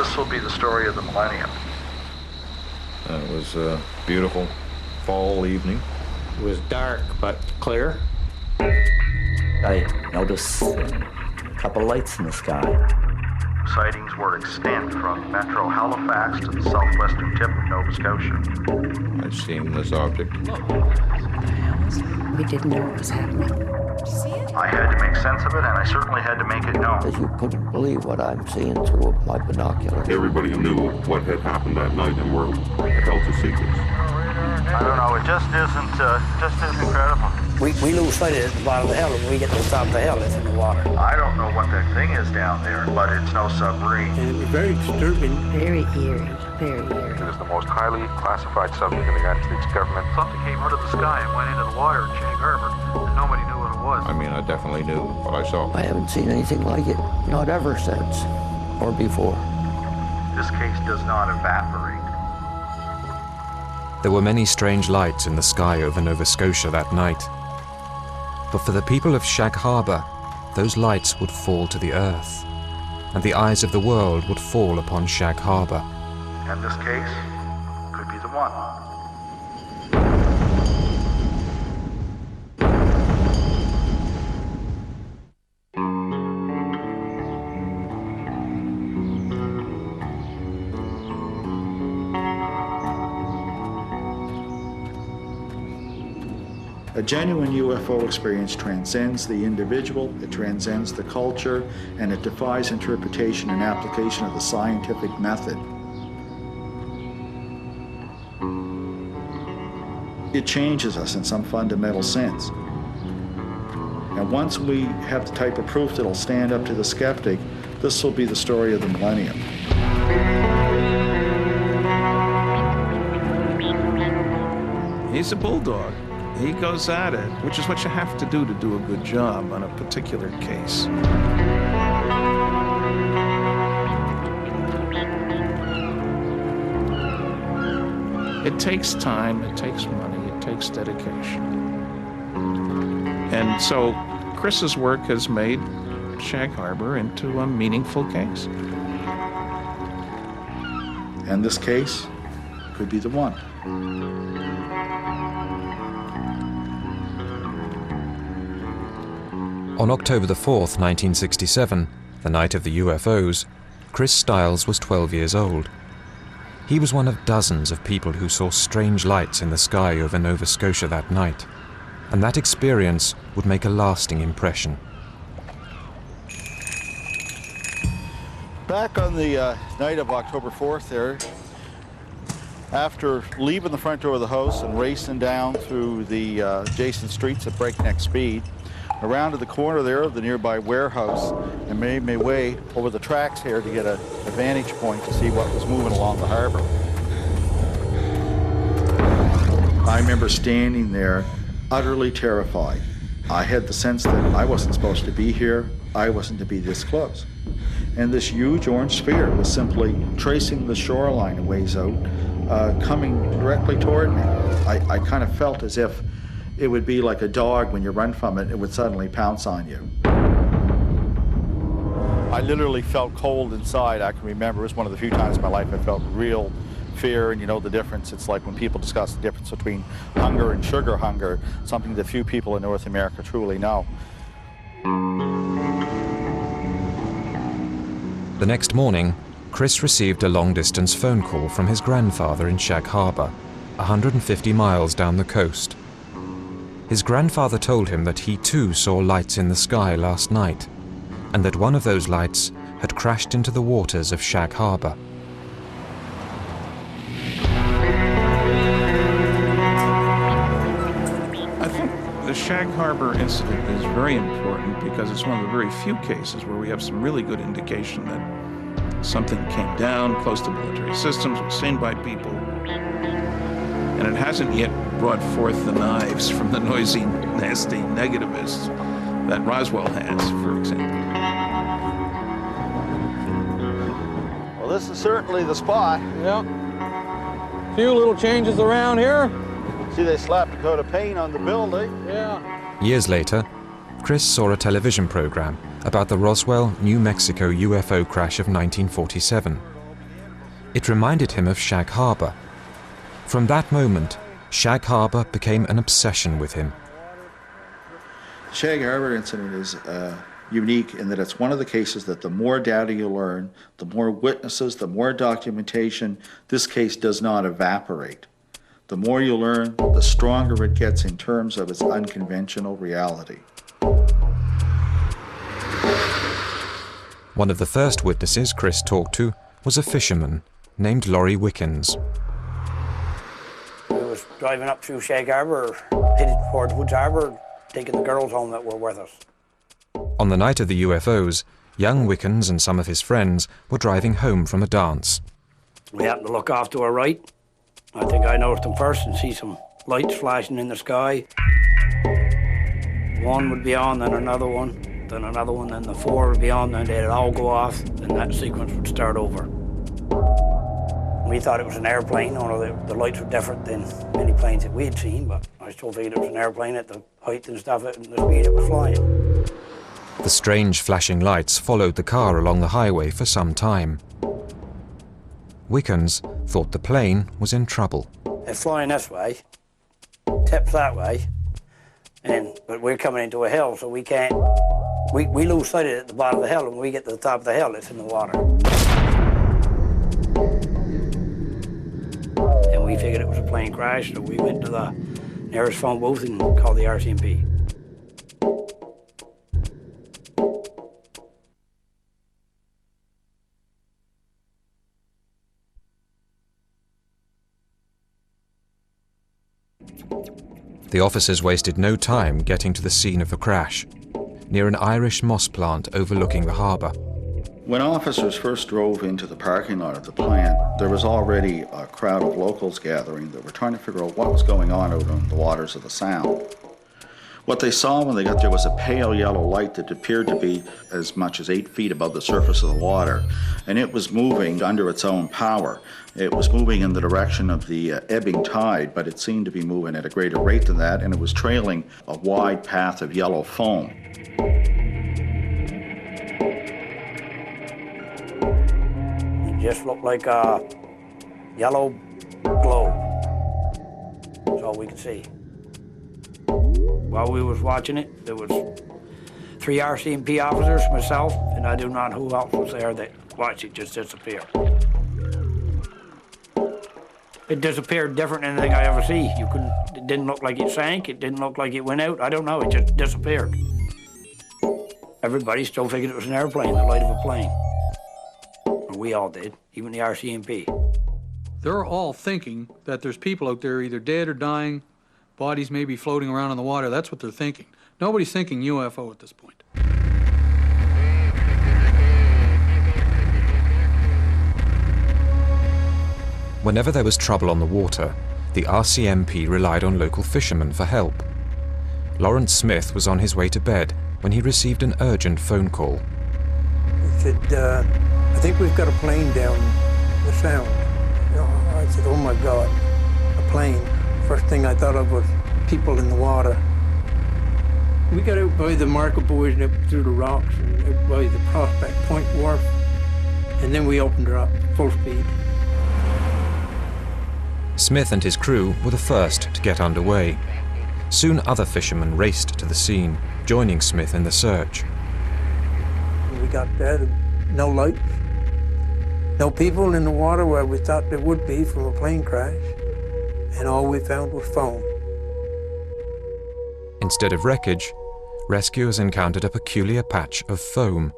this will be the story of the millennium. It was a beautiful fall evening. It was dark but clear. I noticed a couple lights in the sky. Sightings were extant from Metro Halifax to the southwestern tip of Nova Scotia. I'd seen this object. We didn't know what was happening. Did you see it? I had to make sense of it, and I certainly had to make it known. Because you couldn't believe what I'm seeing through my binoculars. Everybody knew what had happened that night and were held to secrets. I don't know, it just isn't credible. We lose sight of it at the bottom of the hill, and when we get to the top of the hill, it's in the water. I don't know what that thing is down there, but it's no submarine. And it was very disturbing. Very eerie, very eerie. It was the most highly classified subject in the United States government. Something came out of the sky and went into the water in Shag Harbour, and nobody knew what it was. I mean, I definitely knew what I saw. I haven't seen anything like it, not ever since, or before. This case does not evaporate. There were many strange lights in the sky over Nova Scotia that night. But for the people of Shag Harbour, those lights would fall to the earth, and the eyes of the world would fall upon Shag Harbour. And this case could be the one. A genuine UFO experience transcends the individual, it transcends the culture, and it defies interpretation and application of the scientific method. It changes us in some fundamental sense. And once we have the type of proof that'll stand up to the skeptic, this will be the story of the millennium. He's a bulldog. He goes at it, which is what you have to do a good job on a particular case. It takes time, it takes money, it takes dedication. And so Chris's work has made Shag Harbour into a meaningful case. And this case could be the one. On October the 4th, 1967, the night of the UFOs, Chris Stiles was 12 years old. He was one of dozens of people who saw strange lights in the sky over Nova Scotia that night, and that experience would make a lasting impression. Back on the night of October 4th there, after leaving the front door of the house and racing down through the adjacent streets at breakneck speed, around to the corner there of the nearby warehouse, and made my way over the tracks here to get a vantage point to see what was moving along the harbor. I remember standing there utterly terrified. I had the sense that I wasn't supposed to be here, I wasn't to be this close. And this huge orange sphere was simply tracing the shoreline a ways out, coming directly toward me. I kind of felt as if it would be like a dog when you run from it, it would suddenly pounce on you. I literally felt cold inside. I can remember it was one of the few times in my life I felt real fear, and you know the difference. It's like when people discuss the difference between hunger and sugar hunger, something that few people in North America truly know. The next morning, Chris received a long-distance phone call from his grandfather in Shag Harbour, 150 miles down the coast. His grandfather told him that he too saw lights in the sky last night, and that one of those lights had crashed into the waters of Shag Harbour. I think the Shag Harbour incident is very important because it's one of the very few cases where we have some really good indication that something came down close to military systems, was seen by people, and it hasn't yet brought forth the knives from the noisy, nasty negativists that Roswell has, for example. Well, this is certainly the spot. Yeah. Few little changes around here. See, they slapped a coat of paint on the building. Yeah. Years later, Chris saw a television program about the Roswell, New Mexico UFO crash of 1947. It reminded him of Shag Harbour. From that moment, Shag Harbour became an obsession with him. The Shag Harbour incident is unique in that it's one of the cases that the more data you learn, the more witnesses, the more documentation, this case does not evaporate. The more you learn, the stronger it gets in terms of its unconventional reality. One of the first witnesses Chris talked to was a fisherman named Laurie Wickens. We was driving up through Shag Harbour, headed towards Woods Harbour, taking the girls home that were with us. On the night of the UFOs, young Wickens and some of his friends were driving home from a dance. We happened to look off to our right. I think I noticed them first and see some lights flashing in the sky. One would be on, then another one, then the four would be on, then they'd all go off, and that sequence would start over. We thought it was an airplane, although the lights were different than many planes that we had seen, but I still figured it was an airplane at the height and stuff and the speed it was flying. The strange flashing lights followed the car along the highway for some time. Wickens thought the plane was in trouble. It's flying this way, tips that way, but we're coming into a hill, so we can't, we lose sight of it at the bottom of the hill, and when we get to the top of the hill, it's in the water. And we figured it was a plane crash, so we went to the nearest phone booth and called the RCMP. The officers wasted no time getting to the scene of the crash, near an Irish moss plant overlooking the harbour. When officers first drove into the parking lot of the plant, there was already a crowd of locals gathering that were trying to figure out what was going on out on the waters of the Sound. What they saw when they got there was a pale yellow light that appeared to be as much as 8 feet above the surface of the water, and it was moving under its own power. It was moving in the direction of the ebbing tide, but it seemed to be moving at a greater rate than that, and it was trailing a wide path of yellow foam. It just looked like a yellow glow. That's all we could see. While we was watching it, there was 3 RCMP officers, myself, and I do not know who else was there that watched it just disappear. It disappeared different than anything I ever see. It didn't look like it sank, it didn't look like it went out, I don't know, it just disappeared. Everybody still figured it was an airplane, the light of a plane. Or we all did, even the RCMP. They're all thinking that there's people out there either dead or dying, bodies may be floating around in the water. That's what they're thinking. Nobody's thinking UFO at this point. Whenever there was trouble on the water, the RCMP relied on local fishermen for help. Lawrence Smith was on his way to bed when he received an urgent phone call. He said, I think we've got a plane down the Sound. I said, oh my God, a plane. First thing I thought of was people in the water. We got out by the Market Boys and up through the rocks and out by the Prospect Point Wharf, and then we opened her up full speed. Smith and his crew were the first to get underway. Soon other fishermen raced to the scene, joining Smith in the search. When we got there, no lights, no people in the water where we thought there would be from a plane crash, and all we found was foam. Instead of wreckage, rescuers encountered a peculiar patch of foam